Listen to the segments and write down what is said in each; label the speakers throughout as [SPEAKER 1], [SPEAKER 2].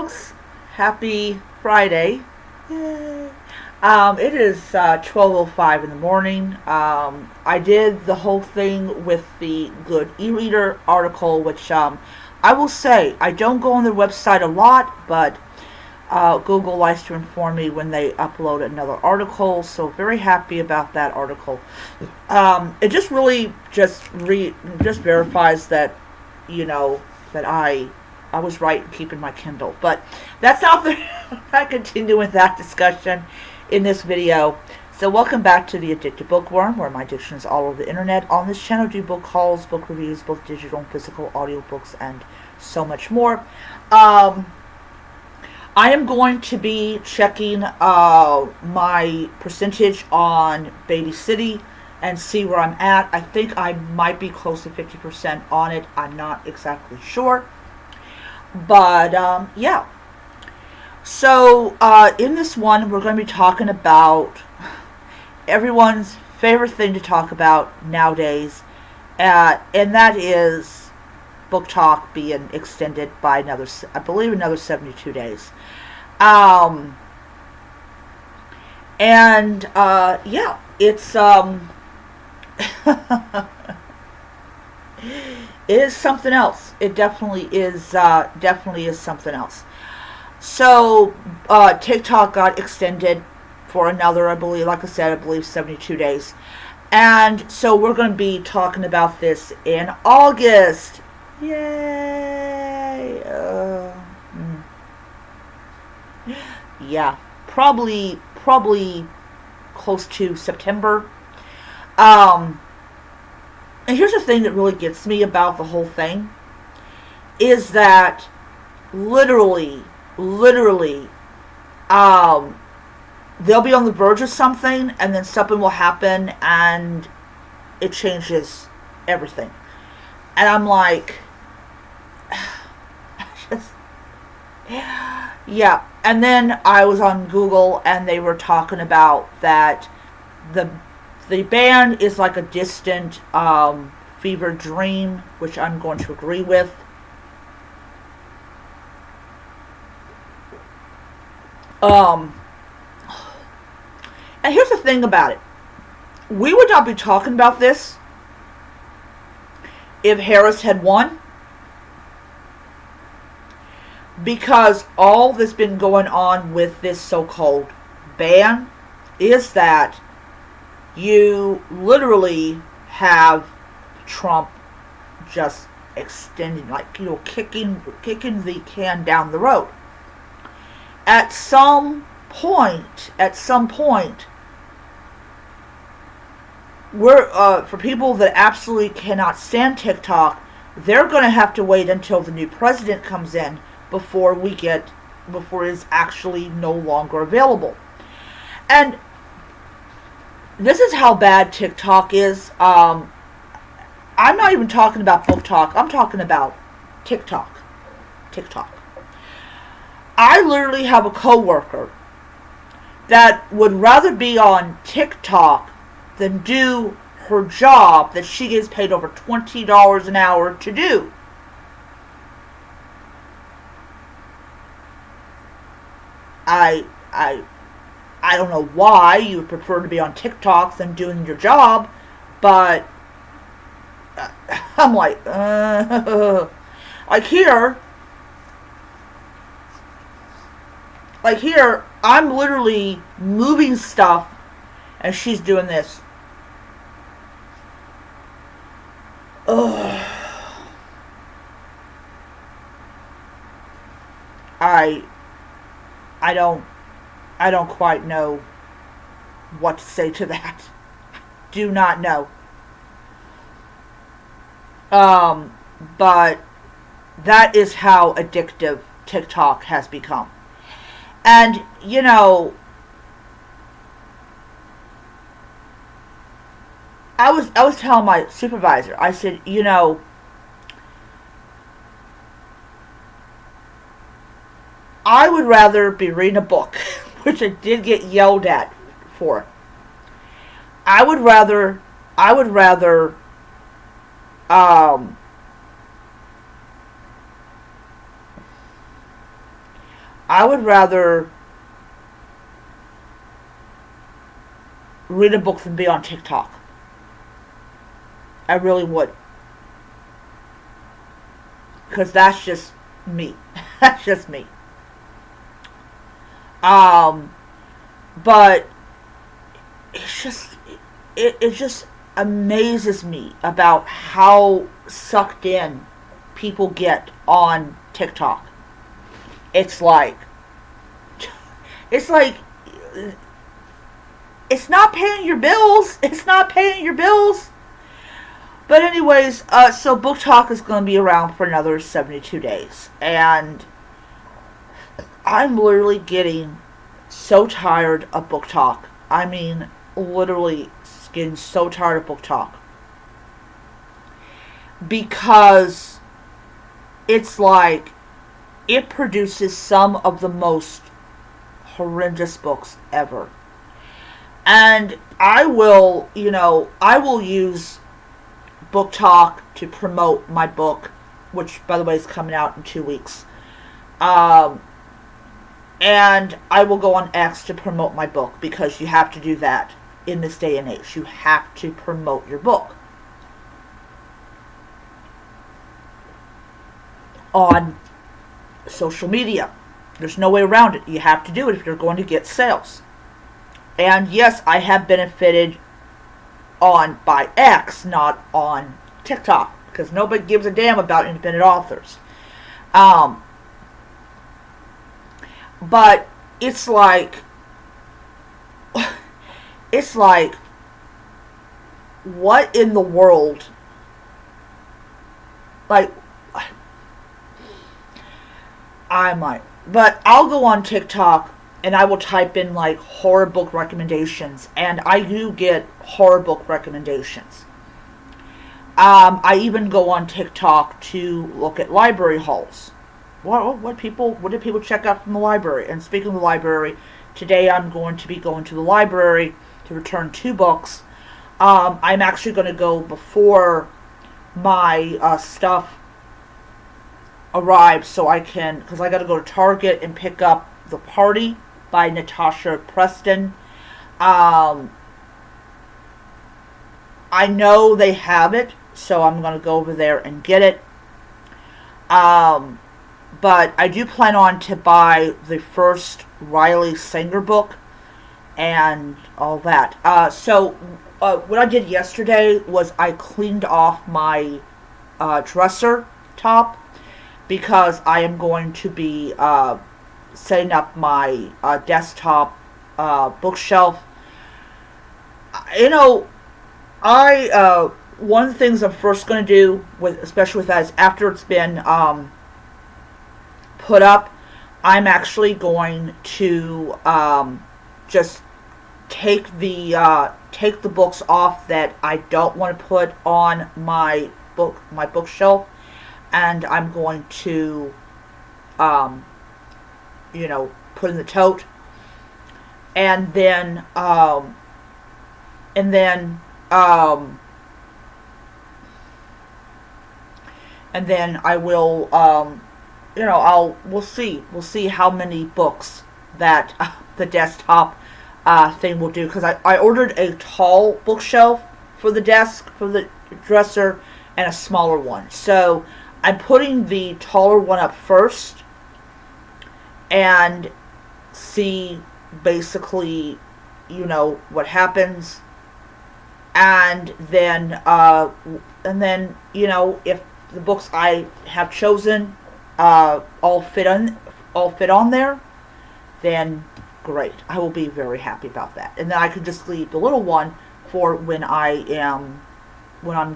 [SPEAKER 1] folks. Happy Friday. Yay. It is 12:05 in the morning. I did the whole thing with the Good E-Reader article, which I will say, I don't go on their website a lot, but Google likes to inform me when they upload another article, so very happy about that article. It just really just verifies that, that I was right in keeping my Kindle. But that's not the I continue with that discussion in this video. So welcome back to the Addicted Bookworm, where my addiction is all over the internet. On this channel, I do book hauls, book reviews, both digital and physical, audiobooks, and so much more. I am going to be checking my percentage on Baby City and see where I'm at. I think I might be close to 50% on it. I'm not exactly sure. But, yeah. So, in this one, we're going to be talking about everyone's favorite thing to talk about nowadays. And that is Book Talk being extended by another 72 days. Yeah, it's, it is something else. It definitely is something else. So, TikTok got extended for another, I believe, like I said, I believe 72 days. And so we're going to be talking about this in August. Yay! Yeah, probably close to September. And here's the thing that really gets me about the whole thing is that literally, they'll be on the verge of something, and then something will happen, and it changes everything. And I'm like, yeah. And then I was on Google, and they were talking about that the band is like a distant fever dream, which I'm going to agree with. And here's the thing about it. We would not be talking about this if Harris had won, because all that's been going on with this so-called ban is that you literally have Trump just extending, kicking the can down the road. At some point, for people that absolutely cannot stand TikTok, they're going to have to wait until the new president comes in before it's actually no longer available. And this is how bad TikTok is. I'm not even talking about Book Talk. I'm talking about TikTok. I literally have a coworker that would rather be on TikTok than do her job that she gets paid over $20 an hour to do. I don't know why you would prefer to be on TikTok than doing your job, but I'm like here, I'm literally moving stuff, and she's doing this. Ugh. I don't quite know what to say to that. Do not know. But that is how addictive TikTok has become. And, I was telling my supervisor, I said, I would rather be reading a book, which I did get yelled at for. I would rather I would rather read a book than be on TikTok. I really would. Because that's just me. That's just me. Um, but it's just, it just amazes me about how sucked in people get on TikTok. It's like, it's like, it's not paying your bills. It's not paying your bills. But anyways, so Book Talk is going to be around for another 72 days. And I'm literally getting so tired of Book Talk. I mean, literally getting so tired of Book Talk. Because it's like, it produces some of the most horrendous books ever. And I will, I will use Book Talk to promote my book, which, by the way, is coming out in 2 weeks. And I will go on X to promote my book, because you have to do that in this day and age. You have to promote your book on social media. There's no way around it. You have to do it if you're going to get sales. And yes, I have benefited by X, not on TikTok, because nobody gives a damn about independent authors. But it's like, what in the world? Like, I might, but I'll go on TikTok and I will type in like horror book recommendations, and I do get horror book recommendations. I even go on TikTok to look at library hauls. What did people check out from the library? And speaking of the library, today I'm going to be going to the library to return 2 books. I'm actually going to go before my stuff arrives, so I can, because I got to go to Target and pick up The Party by Natasha Preston. I know they have it, so I'm going to go over there and get it. But I do plan on to buy the first Riley Sanger book and all that. So what I did yesterday was I cleaned off my dresser top, because I am going to be setting up my desktop bookshelf. One of the things I'm first going to do, especially with that, is after it's been put up, I'm actually going to just take the books off that I don't want to put on my bookshelf, and I'm going to put in the tote, and then I will we'll see how many books that the desktop thing will do, because I ordered a tall bookshelf for the desk, for the dresser, and a smaller one. So I'm putting the taller one up first and see basically, what happens. And then if the books I have chosen all fit on there, then great. I will be very happy about that. And then I could just leave the little one for when I'm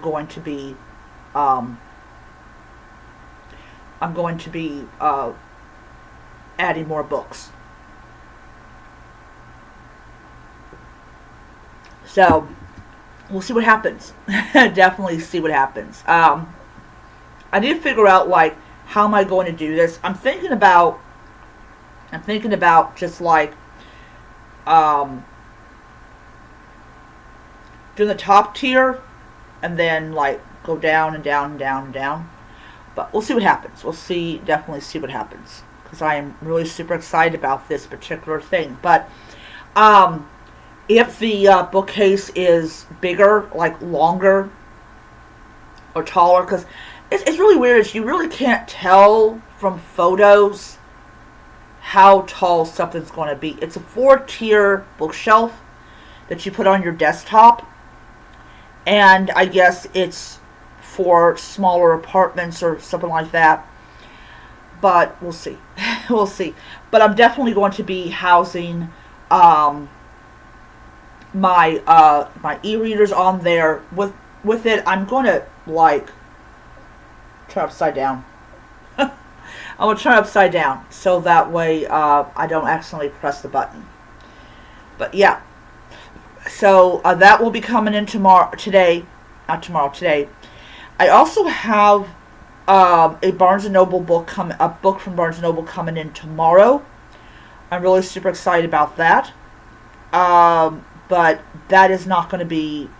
[SPEAKER 1] going to be adding more books. So we'll see what happens. Definitely see what happens. I need to figure out, like, how am I going to do this. I'm thinking about just like doing the top tier and then like go down and down and down and down. But we'll see what happens. Definitely see what happens. because I am really super excited about this particular thing. But if the bookcase is bigger, like longer or taller, because it's really weird. Is you really can't tell from photos how tall something's going to be. It's a 4-tier bookshelf that you put on your desktop, and I guess it's for smaller apartments or something like that. But we'll see. We'll see. But I'm definitely going to be housing my e-readers on there. With it, I'm going to like turn upside down. I'm going to turn upside down so that way I don't accidentally press the button. But yeah, so that will be coming in today. I also have a Barnes and Noble book a book from Barnes and Noble coming in tomorrow. I'm really super excited about that. But that is not going to be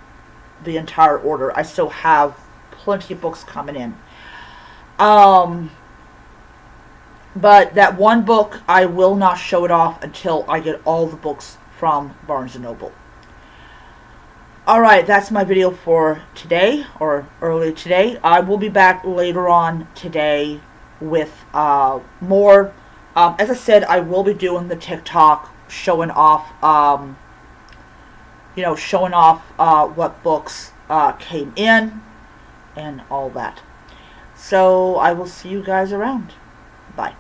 [SPEAKER 1] the entire order. I still have plenty of books coming in. But that one book, I will not show it off until I get all the books from Barnes & Noble. Alright, that's my video for today, or earlier today. I will be back later on today with more. As I said, I will be doing the TikTok showing off, what books came in and all that. So I will see you guys around. Bye.